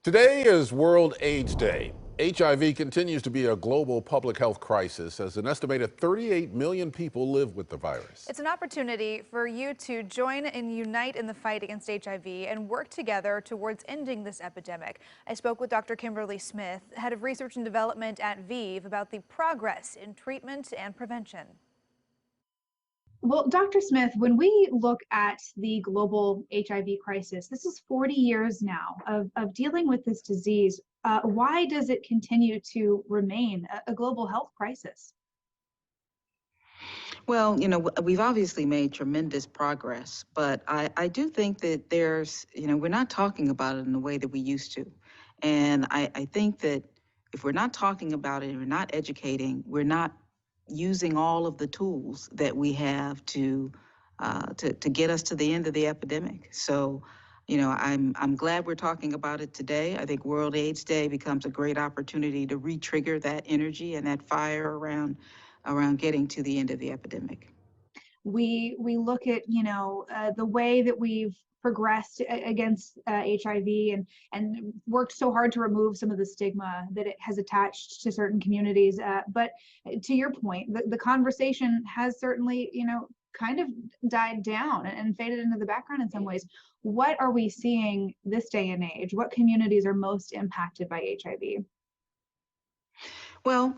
Today is World AIDS Day. HIV continues to be a global public health crisis as an estimated 38 million people live with the virus. It's an opportunity for you to join and unite in the fight against HIV and work together towards ending this epidemic. I spoke with Dr. Kimberly Smith, head of research and development at ViiV, about the progress in treatment and prevention. Well, Dr. Smith, when we look at the global HIV crisis, this is 40 years now of dealing with this disease. Why does it continue to remain a global health crisis? Well, we've obviously made tremendous progress, but I do think that we're not talking about it in the way that we used to. And I think that if we're not talking about it and we're not educating, we're not using all of the tools that we have to get us to the end of the epidemic. So, I'm glad we're talking about it today. I think World AIDS Day becomes a great opportunity to re-trigger that energy and that fire around getting to the end of the epidemic. We look at the way that we've progressed against HIV and worked so hard to remove some of the stigma that it has attached to certain communities. But to your point, the conversation has certainly kind of died down and faded into the background in some ways. What are we seeing this day and age? What communities are most impacted by HIV? Well,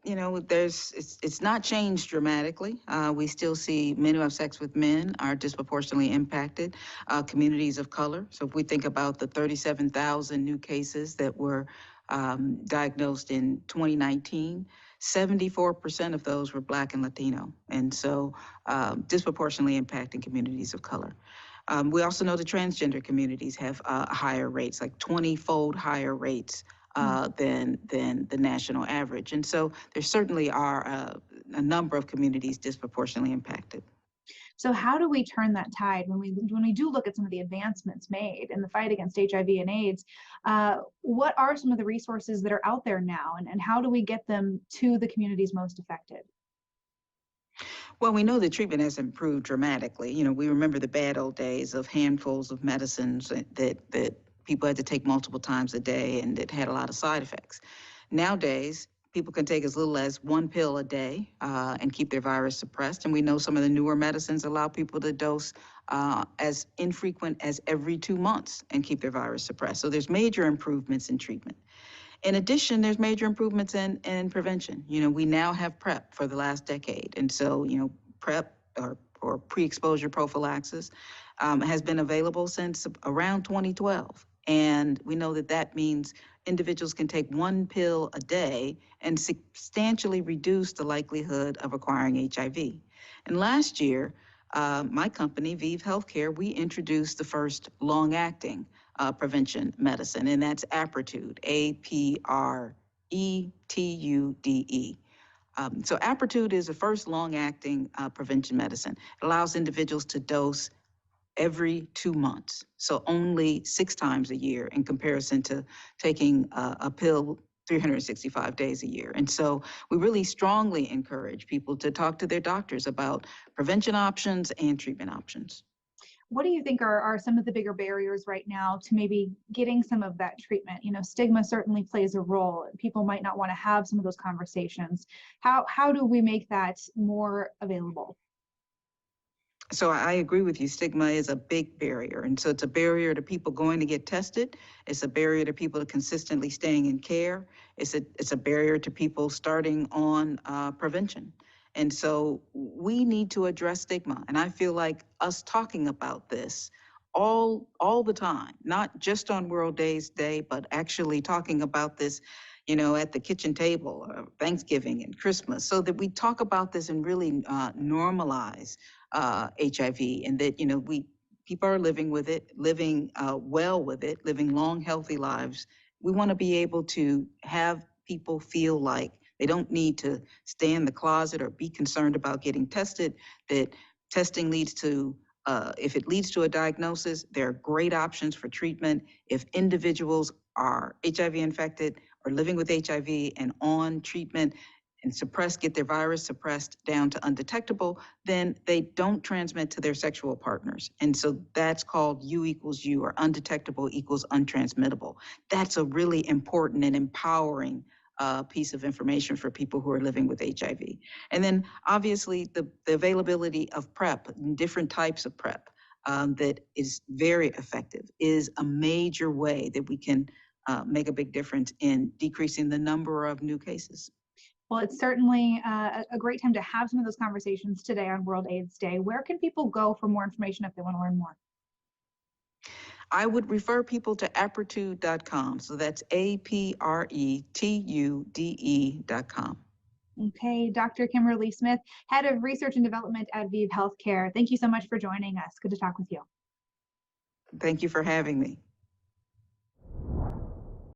it's not changed dramatically. We still see men who have sex with men are disproportionately impacted, communities of color. So if we think about the 37,000 new cases that were diagnosed in 2019, 74% of those were Black and Latino, and so disproportionately impacting communities of color. We also know the transgender communities have higher rates, like 20-fold higher rates than the national average. And so there certainly are a number of communities disproportionately impacted. So how do we turn that tide when we do look at some of the advancements made in the fight against HIV and AIDS? What are some of the resources that are out there now, and how do we get them to the communities most affected? Well, we know the treatment has improved dramatically. We remember the bad old days of handfuls of medicines that people had to take multiple times a day, and it had a lot of side effects. Nowadays, people can take as little as one pill a day and keep their virus suppressed. And we know some of the newer medicines allow people to dose as infrequent as every 2 months and keep their virus suppressed. So there's major improvements in treatment. In addition, there's major improvements in prevention. We now have PrEP for the last decade. And so, PrEP or pre-exposure prophylaxis has been available since around 2012. And we know that means individuals can take one pill a day and substantially reduce the likelihood of acquiring HIV. And last year, my company, ViiV Healthcare, we introduced the first long-acting prevention medicine, and that's Apretude, Apretude. So Apretude is the first long-acting prevention medicine. It allows individuals to dose every 2 months, so only 6 times a year in comparison to taking a pill 365 days a year. And so we really strongly encourage people to talk to their doctors about prevention options and treatment options. What do you think are some of the bigger barriers right now to maybe getting some of that treatment? Stigma certainly plays a role. People might not want to have some of those conversations. How do we make that more available? So I agree with you. Stigma is a big barrier. And so it's a barrier to people going to get tested. It's a barrier to people consistently staying in care. It's a barrier to people starting on prevention. And so we need to address stigma. And I feel like us talking about this all the time, not just on World AIDS Day, but actually talking about this, at the kitchen table, or Thanksgiving and Christmas, so that we talk about this and really normalize HIV, and that people are living with it, living well with it, living long, healthy lives. We want to be able to have people feel like they don't need to stay in the closet or be concerned about getting tested, that testing leads to, if it leads to a diagnosis, there are great options for treatment. If individuals are HIV infected or living with HIV and on treatment, get their virus suppressed down to undetectable, then they don't transmit to their sexual partners. And so that's called U equals U, or undetectable equals untransmittable. That's a really important and empowering piece of information for people who are living with HIV. And then obviously the availability of PrEP, different types of PrEP, that is very effective, is a major way that we can make a big difference in decreasing the number of new cases. Well, it's certainly a great time to have some of those conversations today on World AIDS Day. Where can people go for more information if they want to learn more? I would refer people to Apretude.com. So that's APRETUDE.com. Okay, Dr. Kimberly Smith, Head of Research and Development at ViiV Healthcare. Thank you so much for joining us. Good to talk with you. Thank you for having me.